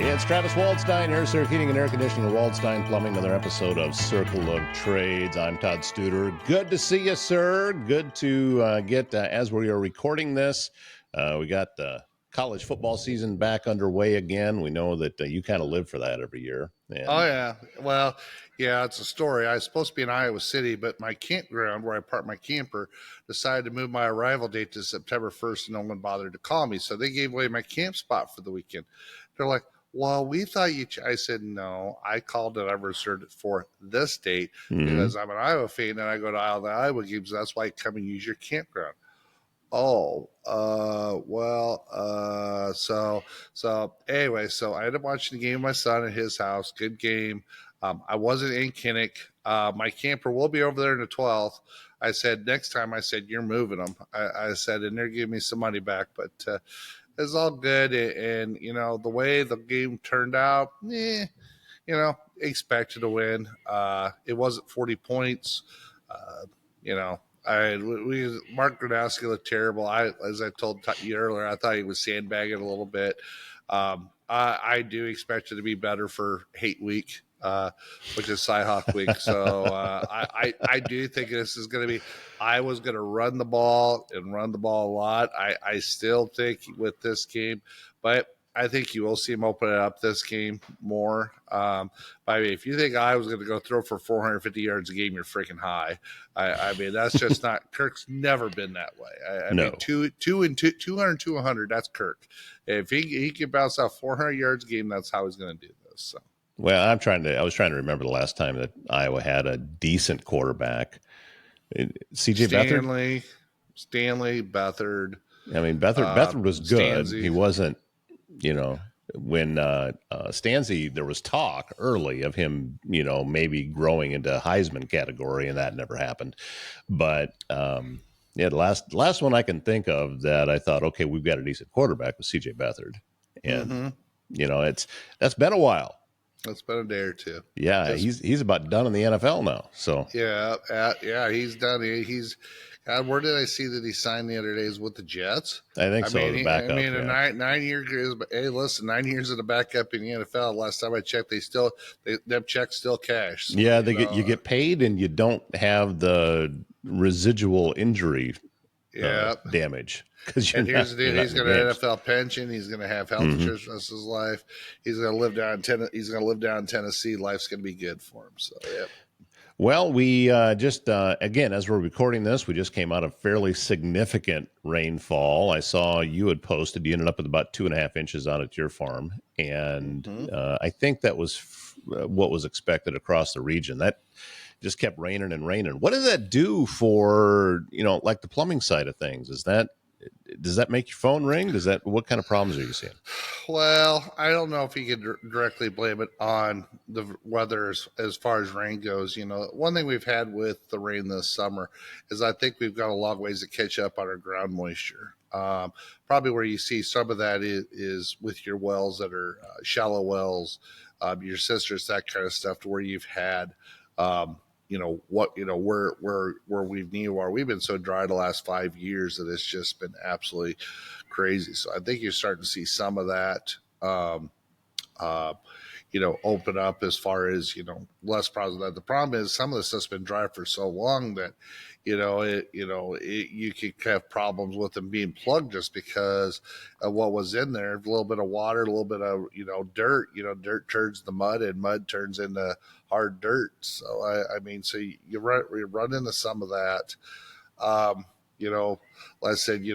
It's Travis Waldstein, Air Serv Heating and Air Conditioning of Waldstein Plumbing, another episode of Circle of Trades. I'm Todd Studer. Good to see you, sir. Good to get, as we are recording this, we got the college football season back underway again. We know that you kind of live for that every year. And oh, yeah. Well, yeah, it's a story. I was supposed to be in Iowa City, but my campground where I park my camper decided to move my arrival date to September 1st, and no one bothered to call me. So they gave away my camp spot for the weekend. They're like, well, we thought you. I said, no, I called it. I reserved it for this date because I'm an Iowa fan and I go to all the Iowa games. That's why I come and use your campground. So anyway, so I ended up watching the game with my son at his house. Good game. I wasn't in Kinnick. My camper will be over there on the 12th. I said, next time, I said, you're moving them. I said, and they're giving me some money back, but, it's all good. And, you know, the way the game turned out, you know, expected to win. It wasn't 40 points. You know, Mark Gronowski looked terrible. As I told you earlier, I thought he was sandbagging a little bit. I do expect it to be better for Hate Week, which is Cyhawk Week. So I do think this is going to be. Iowa's going to run the ball and run the ball a lot. I still think with this game, but I think you will see him open it up this game more. I mean, if you think Iowa's going to go throw for 450 yards a game, you're freaking high. I mean, that's just not. Kirk's never been that way. I mean, 200 to 100. That's Kirk. If he can bounce out 400 yards a game, that's how he's going to do this. So. Well, I was trying to remember the last time that Iowa had a decent quarterback. CJ Beathard? Stanley, Beathard. I mean, Beathard was good. Stanzi. He wasn't, you know, when Stanzi, there was talk early of him, you know, maybe growing into Heisman category, and that never happened. But, yeah, the last one I can think of that I thought, okay, we've got a decent quarterback was CJ Beathard. And, you know, that's been a while. It's been a day or two. Yeah, he's about done in the NFL now. So yeah, he's done. God, where did I see that he signed the other days with the Jets? I think so. Mean, the backup, a 9 year. Hey, listen, 9 years of the backup in the NFL. Last time I checked, them checks still cash. So, yeah, you get paid, and you don't have the residual injury damage. Here's the deal: he's got an NFL pension. He's going to have health insurance for the rest of his life. He's going to live down in Tennessee. Life's going to be good for him. So, yeah. Well, we just, again, as we're recording this, we just came out of fairly significant rainfall. I saw you had posted, you ended up with about 2.5 inches out at your farm. And I think that was what was expected across the region. That just kept raining and raining. What does that do for, you know, like the plumbing side of things? Does that make your phone ring? What kind of problems are you seeing? Well, I don't know if you could directly blame it on the weather as far as rain goes. You know, one thing we've had with the rain this summer is I think we've got a long ways to catch up on our ground moisture. Probably where you see some of that is with your wells that are shallow wells, your cisterns, that kind of stuff, to where you've had where we've been so dry the last 5 years that it's just been absolutely crazy. So I think you're starting to see some of that, open up as far as, less problems. That the problem is some of this stuff's been dry for so long that, you could have problems with them being plugged just because of what was in there. A little bit of water, a little bit of, dirt, dirt turns to mud and mud turns into hard dirt. So, so you run into some of that. Like I said,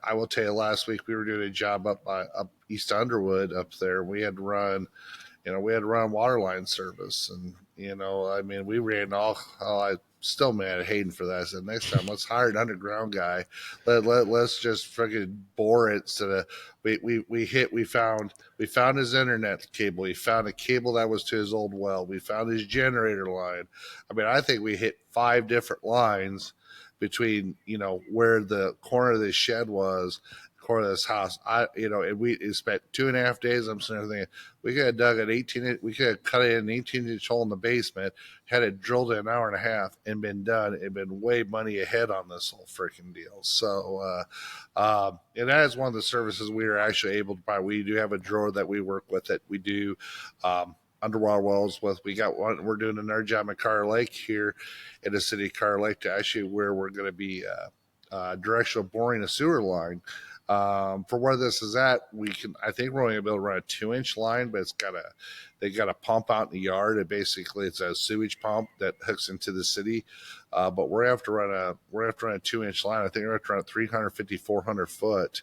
I will tell you, last week we were doing a job up East Underwood up there. We had to run water line service, and we ran I still mad at Hayden for that. I said, next time let's hire an underground guy. Let's just freaking bore it. We found his internet cable. We found a cable that was to his old well. We found his generator line. I think we hit 5 different lines between, where the corner of the shed was. core of this house. And we spent 2.5 days. I'm sitting there thinking, we could have dug an 18, we could have cut it an 18-inch hole in the basement, had it drilled in an hour and a half and been done, and been way money ahead on this whole freaking deal. So, and that is one of the services we are actually able to buy. We do have a drawer that we work with that we do, underwater wells with. We got one, we're doing another job at Carter Lake here in the city of Carter Lake, to actually where we're going to be, directional boring a sewer line. For where this is at, I think we're only gonna be able to run a 2-inch line, but they got a pump out in the yard. And basically it's a sewage pump that hooks into the city. But we're have to run a 2-inch line. I think we're going to run 350, 400 foot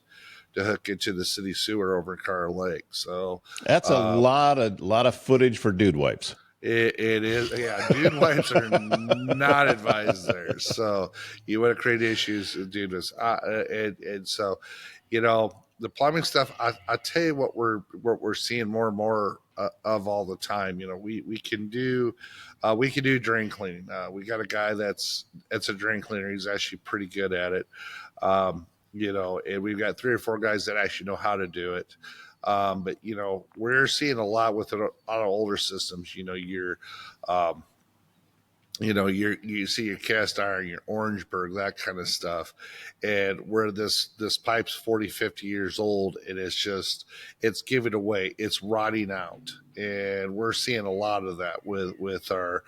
to hook into the city sewer over in Carter Lake. So that's a lot of footage for dude wipes. It is, yeah. Dude wipes are not advised there, so you would have created issues with dude was, and so, the plumbing stuff. I tell you what we're seeing more and more of all the time. We can do drain cleaning. We got a guy that's a drain cleaner. He's actually pretty good at it. And we've got 3 or 4 guys that actually know how to do it. But we're seeing a lot with a lot of older systems. You see your cast iron, your Orangeburg, that kind of stuff, and where this pipe's 40, 50 years old, and it's giving away, it's rotting out, and we're seeing a lot of that with our.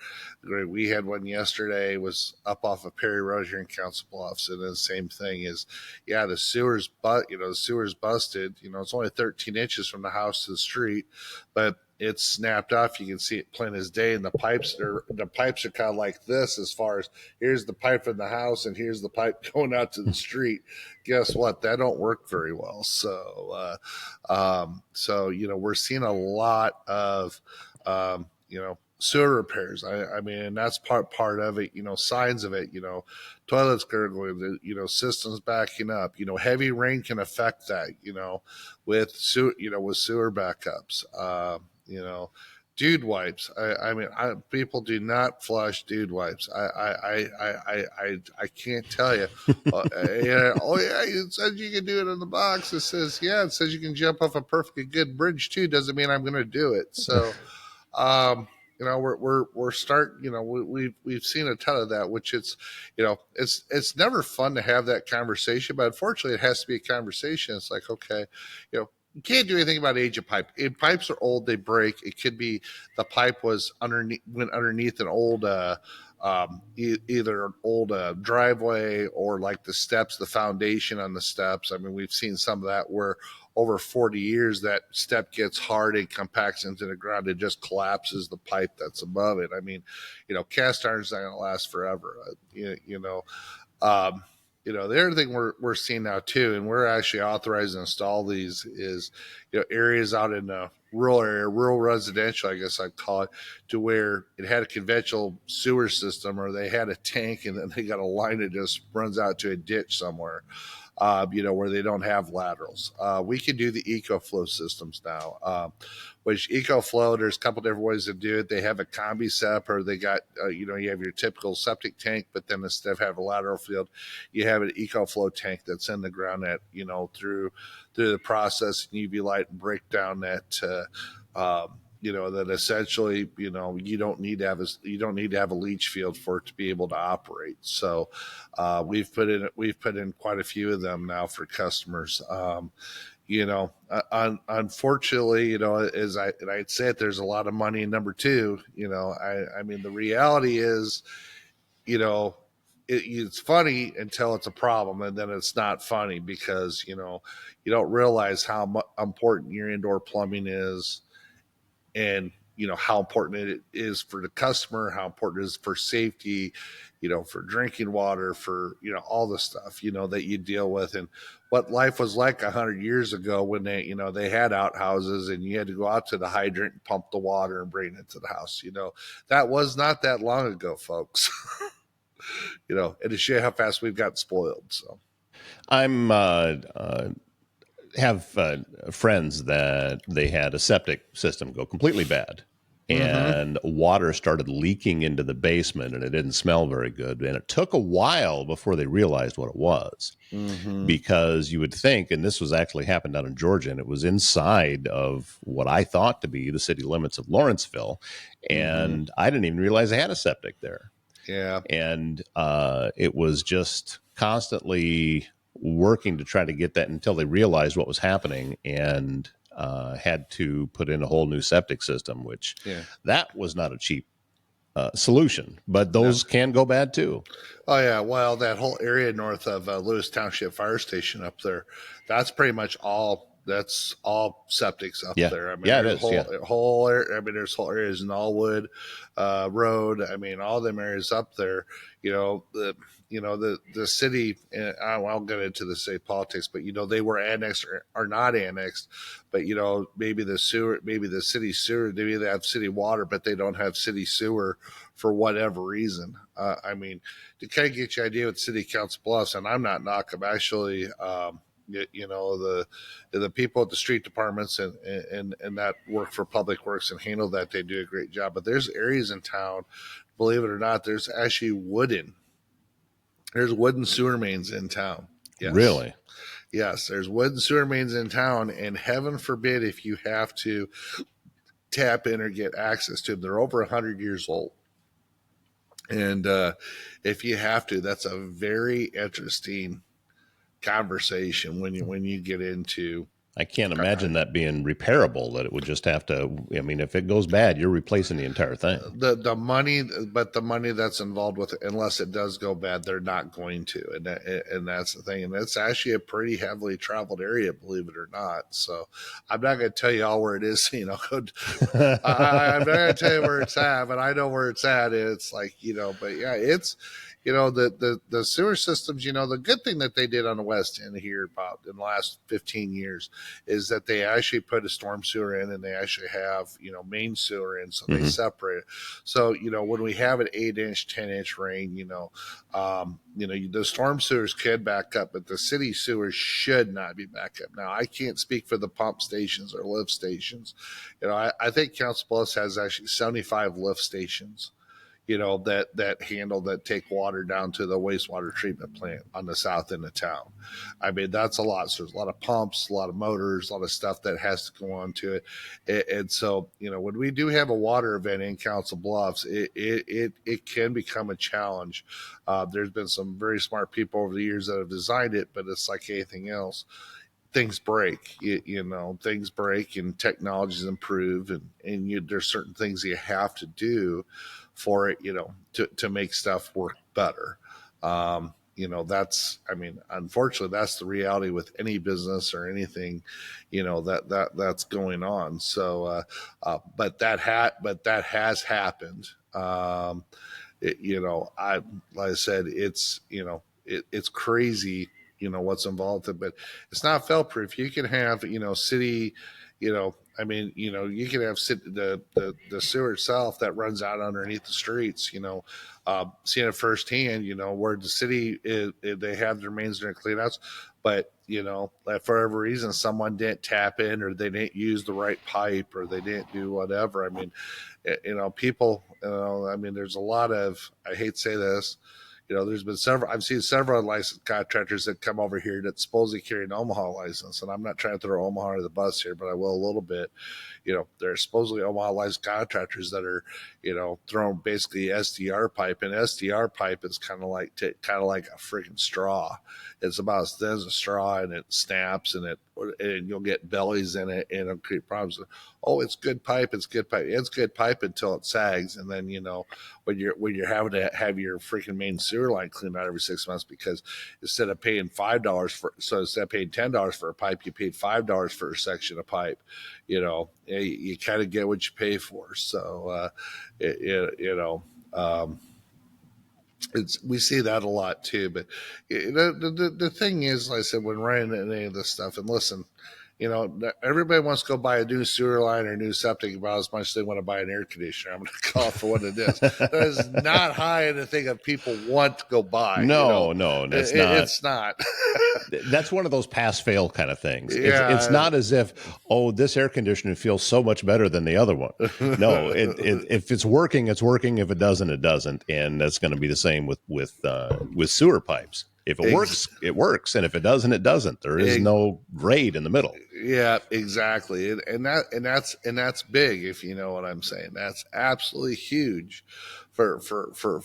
We had one yesterday, was up off of Perry Road here in Council Bluffs, and the same thing is, the sewer's busted. It's only 13 inches from the house to the street, but it's snapped off. You can see it plain as day, and the pipes are kind of like this, as far as here's the pipe in the house and here's the pipe going out to the street. Guess what? That don't work very well. So, we're seeing a lot of, sewer repairs. I mean, that's part of it. Signs of it. Toilets gurgling. Systems backing up. Heavy rain can affect that. With sewer backups. Dude wipes. People do not flush dude wipes. I can't tell you. It says you can do it in the box. It says you can jump off a perfectly good bridge too. Doesn't mean I'm going to do it. So, we're starting. We've seen a ton of that, which it's never fun to have that conversation, but unfortunately, it has to be a conversation. It's like, okay, you can't do anything about age of pipe. If pipes are old, they break. It could be the pipe went underneath an old, either an old driveway, or like the steps, the foundation on the steps. I mean, we've seen some of that where over 40 years that step gets hard and compacts into the ground. It just collapses the pipe that's above it. I mean, cast iron's not going to last forever. The other thing we're seeing now too, and we're actually authorized to install these, is areas out in the rural residential, I guess I'd call it, to where it had a conventional sewer system, or they had a tank and then they got a line that just runs out to a ditch somewhere. Where they don't have laterals. We can do the EcoFlow systems now, which EcoFlow, there's a couple different ways to do it. They have a combi setup, or they got, you have your typical septic tank, but then instead of having a lateral field, you have an EcoFlow tank that's in the ground that, through the process and UV light and break down that, that essentially, you don't need to have a leach field for it to be able to operate. So, we've put in quite a few of them now for customers. Unfortunately, as I'd say it, there's a lot of money in number 2. I mean, the reality is, it's funny until it's a problem, and then it's not funny because, you don't realize how important your indoor plumbing is, and how important it is for the customer, how important it is for safety, for drinking water, for all the stuff that you deal with, and what life was like 100 years ago when they had outhouses and you had to go out to the hydrant and pump the water and bring it to the house. That was not that long ago, folks. And to show you how fast we've got spoiled. So I'm have friends that they had a septic system go completely bad, and water started leaking into the basement, and it didn't smell very good. And it took a while before they realized what it was, because you would think, and this was actually happened down in Georgia, and it was inside of what I thought to be the city limits of Lawrenceville, and I didn't even realize they had a septic there. Yeah. And it was just constantly working to try to get that until they realized what was happening, and had to put in a whole new septic system, which that was not a cheap solution, but those can go bad too. Oh yeah, well, that whole area north of Lewis Township Fire Station up there, that's pretty much all. That's all septics up there. I mean, it there's is. whole area, I mean, there's whole areas in Allwood Road. I mean, all them areas up there. The city. I won't get into the state politics, but they were annexed or not annexed. But maybe the sewer, maybe the city sewer. Maybe they have city water, but they don't have city sewer for whatever reason. I mean, to kind of get you an idea with City Council Bluffs, and I'm not knocking. Actually, the people at the street departments and that work for Public Works and handle that, they do a great job. But there's areas in town, believe it or not, there's actually wooden sewer mains in town. Yes. Really? Yes, there's wooden sewer mains in town, and heaven forbid if you have to tap in or get access to them. They're over 100 years old. And if you have to, that's a very interesting conversation when you get into. I can't imagine that being repairable, that it would just have to, I mean, if it goes bad, you're replacing the entire thing. The money, but the money that's involved with it, unless it does go bad, they're not going to. And that's the thing. And it's actually a pretty heavily traveled area, believe it or not. So I'm not going to tell you all where it is, I'm not going to tell you where it's at, but I know where it's at. It's like, but yeah, it's, the sewer systems, the good thing that they did on the west end here about in the last 15 years is that they actually put a storm sewer in, and they actually have, main sewer in, so they separate it. So, when we have an 8-inch, 10-inch rain, the storm sewers can back up, but the city sewers should not be back up. Now, I can't speak for the pump stations or lift stations. I think Council Bluffs has actually 75 lift stations that handle, that take water down to the wastewater treatment plant on the south end of town. I mean, that's a lot. So there's a lot of pumps, a lot of motors, a lot of stuff that has to go on to it. And so, when we do have a water event in Council Bluffs, it can become a challenge. There's been some very smart people over the years that have designed it, but it's like anything else. Things break, things break, and technologies improve, and there's certain things you have to do for it, to make stuff work better. Unfortunately, that's the reality with any business or anything, that's going on. So, but that has happened. Like I said, it's crazy, what's involved in it, but it's not fail proof. You can have, city, you can have the sewer itself that runs out underneath the streets, seeing it firsthand, where the city they have their mains and their cleanouts, but that for whatever reason someone didn't tap in, or they didn't use the right pipe, or they didn't do whatever. I mean, people, there's a lot of, I hate to say this, there's been I've seen several licensed contractors that come over here that supposedly carry an Omaha license. And I'm not trying to throw Omaha under the bus here, but I will a little bit. There's supposedly Omaha licensed contractors that are, throwing basically SDR pipe, and SDR pipe is kind of like a freaking straw. It's about as thin as a straw, and it snaps, and you'll get bellies in it, and it'll create problems. Oh, it's good pipe. It's good pipe. It's good pipe until it sags, and then when you're having to have your freaking main sewer line cleaned out every 6 months, because instead of paying instead of paying $10 for a pipe, you paid $5 for a section of pipe. You kind of get what you pay for. So, we see that a lot too. But the thing is, like I said, when running any of this stuff, and listen, You know, everybody wants to go buy a new sewer line or a new septic about as much as they want to buy an air conditioner. I'm going to call it for what it is. That is not high in the thing that people want to go buy. No, no, that's not. It's not. That's one of those pass fail kind of things. It's Yeah. not as if, oh, this air conditioner feels so much better than the other one. No, if it's working, it's working. If it doesn't, it doesn't. And that's going to be the same with sewer pipes. If it works, it works, and if it doesn't, it doesn't. There is no grade in the middle. Yeah, exactly, and that's big. If you know what I'm saying, that's absolutely huge for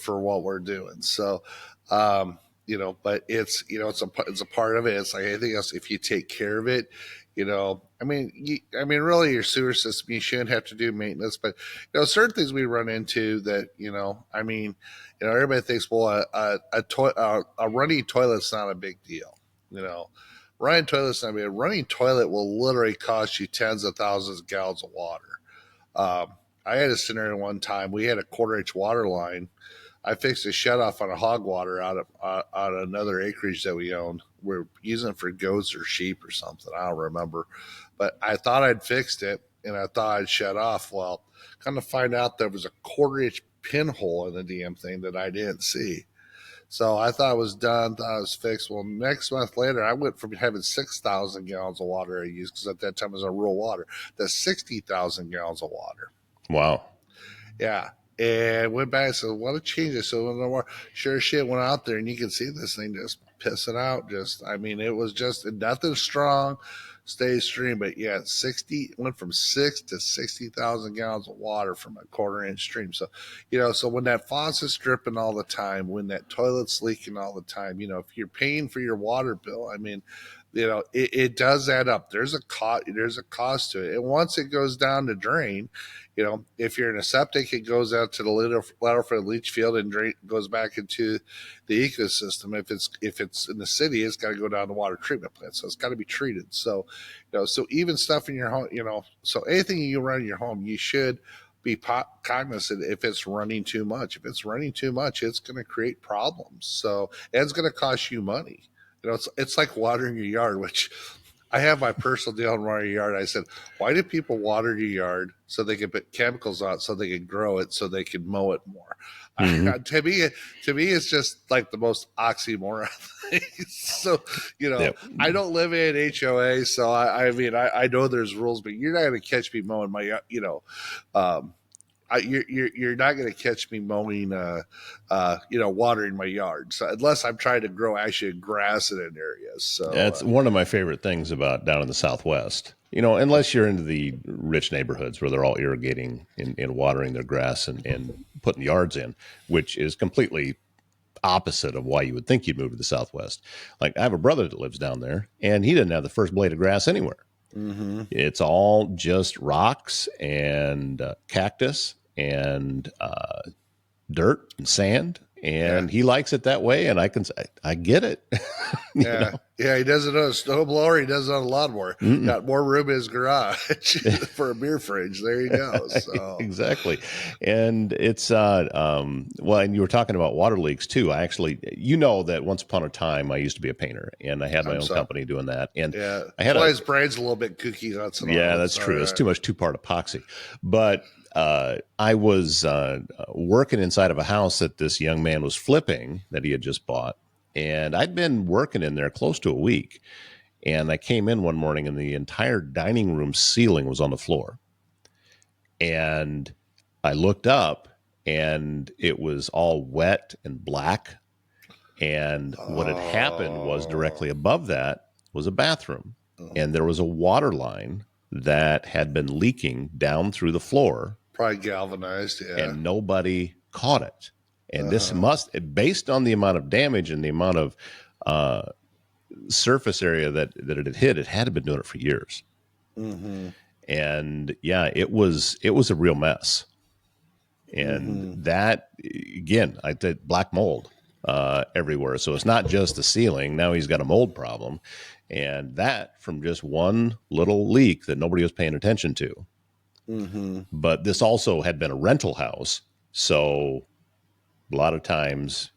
what we're doing. So, you know, but it's it's a part of it. It's like anything else. If you take care of it, you know, I mean, really, your sewer system, you shouldn't have to do maintenance, but you know, certain things we run into that, you know, I mean, you know, everybody thinks, well, a running toilet's not a big deal, you know. Running toilets, I mean, a running toilet will literally cost you tens of thousands of gallons of water. I had a scenario one time. We had a 1/4-inch water line. I fixed a shut off on a hog water out of another acreage that we owned. We're using it for goats or sheep or something. I don't remember, but I thought I'd fixed it and I thought I'd shut off. Well, come to find out there was a 1/4-inch pinhole in the damn thing that I didn't see. So I thought it was done, thought it was fixed. Well, next month later, I went from having 6,000 gallons of water I used, because at that time it was on rural water, to 60,000 gallons of water. Wow. Yeah. And went back and said, what a change. So no more. Sure as shit, went out there and you can see this thing just pissing out. I mean, it was just nothing strong, stay stream. But yeah, went from 6 to 60,000 gallons of water from a 1/4-inch stream. So, you know, so when that faucet's dripping all the time, when that toilet's leaking all the time, you know, if you're paying for your water bill, I mean, you know, it does add up. There's a cost to it. And once it goes down the drain, you know, if you're in a septic, it goes out to the lateral for the leach field and goes back into the ecosystem. If it's in the city, it's got to go down the water treatment plant, so it's got to be treated. So, you know, so even stuff in your home, you know, so anything you run in your home, you should be cognizant if it's running too much. If it's running too much, it's going to create problems. So, and it's going to cost you money. You know, it's like watering your yard, which I have my personal deal on watering your yard. I said, why do people water your yard? So they can put chemicals on it, so they can grow it, so they can mow it more. Mm-hmm. To me, it's just like the most oxymoron thing. So, you know, yep. I don't live in HOA, so I mean, I know there's rules, but you're not going to catch me mowing my, you know, you're not going to catch me mowing, you know, watering my yard. So unless I'm trying to grow actually grass in an area. So that's one of my favorite things about down in the Southwest. You know, unless you're into the rich neighborhoods where they're all irrigating and watering their grass and putting yards in, which is completely opposite of why you would think you'd move to the Southwest. Like, I have a brother that lives down there, and he didn't have the first blade of grass anywhere. Mm-hmm. It's all just rocks and cactus and dirt and sand, and he likes it that way, and I get it. Yeah. Yeah, he does it on a snowblower, he does it on a lawnmower. Got more room in his garage for a beer fridge. There you go. So. Exactly. And it's well, and you were talking about water leaks too. I actually, you know, that once upon a time I used to be a painter, and I had my own company doing that. And I had his brain's a little bit kooky. That's true. Right. It's too much 2-part epoxy. But I was working inside of a house that this young man was flipping that he had just bought. And I'd been working in there close to a week. And I came in one morning and the entire dining room ceiling was on the floor. And I looked up and it was all wet and black. And what had happened was directly above that was a bathroom. And there was a water line that had been leaking down through the floor. Probably galvanized, yeah. And nobody caught it. And this based on the amount of damage and the amount of surface area that it had hit, it had been doing it for years. Mm-hmm. And yeah, it was a real mess. And that, again, I did black mold everywhere. So it's not just the ceiling. Now he's got a mold problem. And that from just one little leak that nobody was paying attention to. Mm-hmm. But this also had been a rental house. So a lot of times,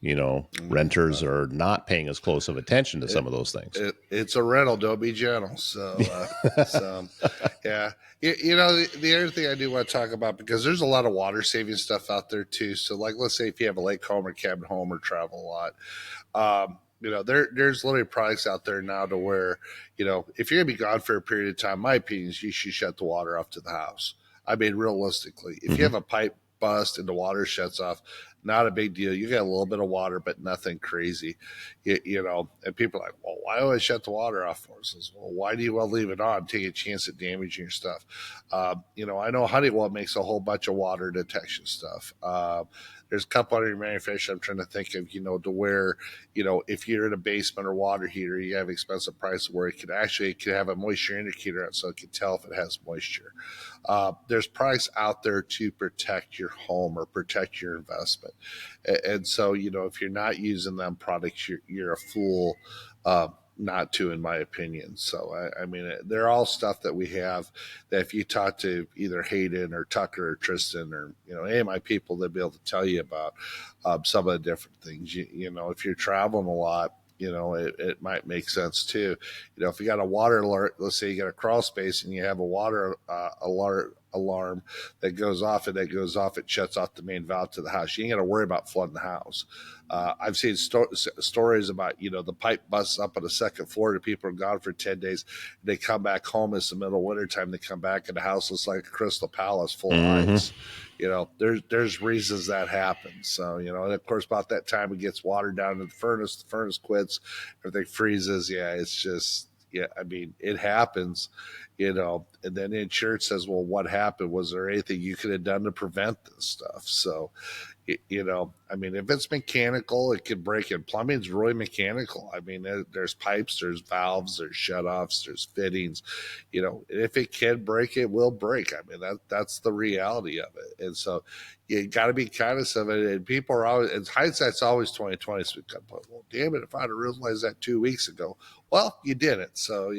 renters are not paying as close of attention to some of those things. It's a rental. Don't be gentle. So, yeah. The other thing I do want to talk about, because there's a lot of water saving stuff out there too. So, like, let's say if you have a lake home or cabin home or travel a lot, there's literally products out there now to where, if you're gonna be gone for a period of time, my opinion is you should shut the water off to the house. I mean, realistically, if you have a pipe bust and the water shuts off, not a big deal. You got a little bit of water, but nothing crazy, and people are like, well, why do I shut the water off for? Says, well, why do you want to leave it on? Take a chance at damaging your stuff. I know Honeywell makes a whole bunch of water detection stuff. There's a couple other manufacturers I'm trying to think of, to where, if you're in a basement or water heater, you have expensive price where it can have a moisture indicator so it can tell if it has moisture. There's products out there to protect your home or protect your investment. And so, if you're not using them products, you're a fool not to, in my opinion. So, I mean, they're all stuff that we have that if you talk to either Hayden or Tucker or Tristan or, any of my people, they'll be able to tell you about some of the different things. If you're traveling a lot, it might make sense too. If you got a water alert, let's say you got a crawl space and you have a water alarm that goes off, it shuts off the main valve to the house. You ain't got to worry about flooding the house. I've seen stories about, the pipe busts up on the second floor. The people are gone for 10 days. They come back home. It's the middle of winter time. They come back and the house looks like a crystal palace full of ice. There's reasons that happens. So, and of course, about that time it gets water down in the furnace quits, everything freezes. Yeah, it's just, I mean, it happens, and then the insurance says, well, what happened? Was there anything you could have done to prevent this stuff? So, I mean, if it's mechanical, it could break it. Plumbing's really mechanical. I mean, there's pipes, there's valves, there's shutoffs, there's fittings. If it can break, it will break. I mean, that's the reality of it. And so you got to be cognizant of it. And people are always, and hindsight's always 2020. So we got, well, damn it, if I'd have realized that 2 weeks ago. Well, you didn't. So,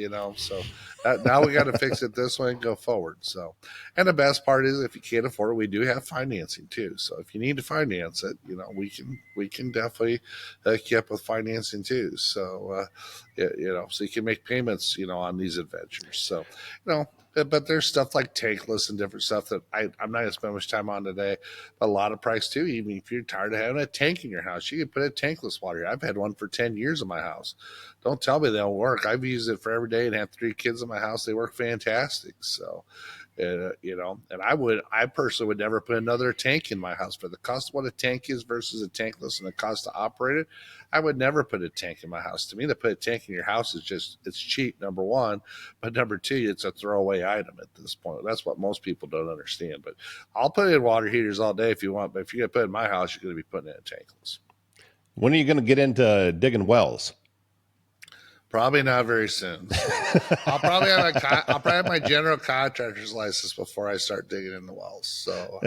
now we got to fix it this way and go forward. So, and the best part is if you can't afford it, we do have financing too. So if you need to finance it, we can definitely hook you up with financing too. So, so you can make payments, on these adventures. So, but there's stuff like tankless and different stuff that I'm not going to spend much time on today, but a lot of price too. Even if you're tired of having a tank in your house, you can put a tankless water. I've had one for 10 years in my house. Don't tell me they'll work. I've used it for every day and have 3 kids in my house. They work fantastic. So, and I personally would never put another tank in my house for the cost of what a tank is versus a tankless and the cost to operate it. I would never put a tank in my house. To me, to put a tank in your house it's cheap, number one, but number two, it's a throwaway item at this point. That's what most people don't understand. But I'll put in water heaters all day if you want, but if you're going to put it in my house, you're going to be putting in a tankless. When are you going to get into digging wells? Probably not very soon. I'll probably have my general contractor's license before I start digging in the wells. So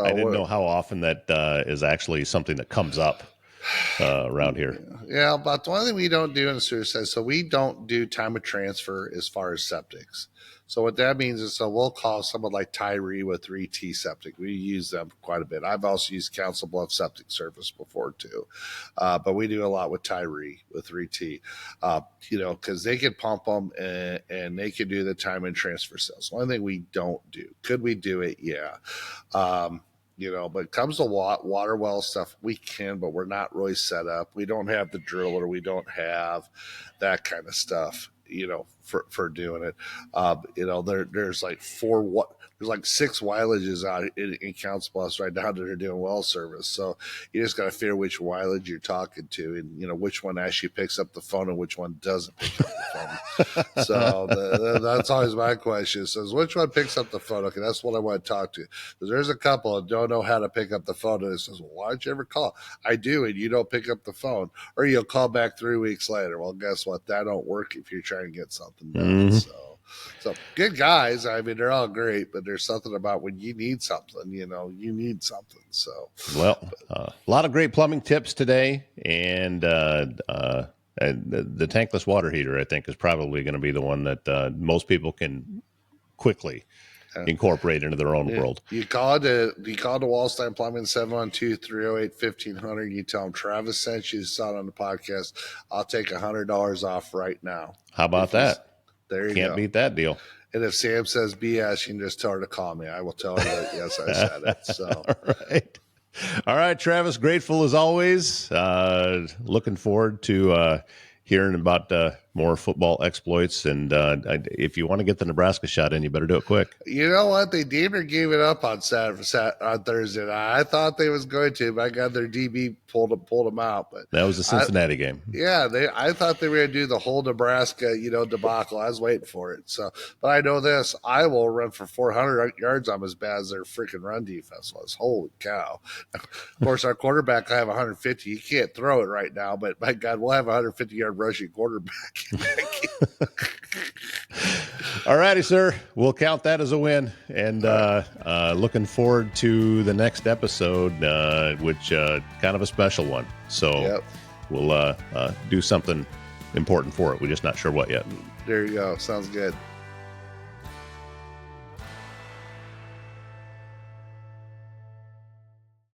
I didn't know how often that is actually something that comes up around here. Yeah, but the one thing we don't do in the sewer side, so we don't do time of transfer as far as septics. So what that means is, so we'll call someone like Tyree with 3T Septic. We use them quite a bit. I've also used Council Bluff Septic Service before too, but we do a lot with Tyree with 3T. Because they can pump them and they can do the time and transfer sales. One thing we don't do. Could we do it? Yeah. But it comes to water well stuff, we can, but we're not really set up. We don't have the driller. We don't have that kind of stuff, for doing it. There's like there's like 6 wilages out in Council Bluffs right now that are doing well service. So you just got to figure which wilage you're talking to and, which one actually picks up the phone and which one doesn't pick up the phone. So that's always my question. Says, which one picks up the phone? Okay, that's what I want to talk to. Because there's a couple that don't know how to pick up the phone. And it says, well, why don't you ever call? I do, and you don't pick up the phone. Or you'll call back 3 weeks later. Well, guess what? That don't work if you're trying to get something done. Mm-hmm. So good guys. I mean, they're all great, but there's something about when you need something, you need something. So, well, a lot of great plumbing tips today, and the tankless water heater, I think, is probably going to be the one that most people can quickly incorporate into their own world. You call to Waldstein Plumbing 712-308-1500. You tell them Travis sent you, saw it on the podcast. I'll take $100 off right now. How about that? There you Can't go. beat that deal. And if Sam says BS, you can just tell her to call me. I will tell her that, yes, I said it. So. All right, Travis, grateful as always. Looking forward to hearing about more football exploits. And if you want to get the Nebraska shot in, you better do it quick. You know what? They damn near gave it up on Thursday night. I thought they was going to, but I got their DB pulled them out. But that was the Cincinnati game. Yeah, I thought they were going to do the whole Nebraska, debacle. I was waiting for it. So, but I know this: Iowa will run for 400 yards on as bad as their freaking run defense was. Holy cow! Of course, our quarterback will have 150. He can't throw it right now, but my God, we'll have a 150-yard rushing quarterback. All righty, sir. We'll count that as a win. And looking forward to the next episode, which kind of a special one. So we'll do something important for it. We're just not sure what yet. There you go. Sounds good.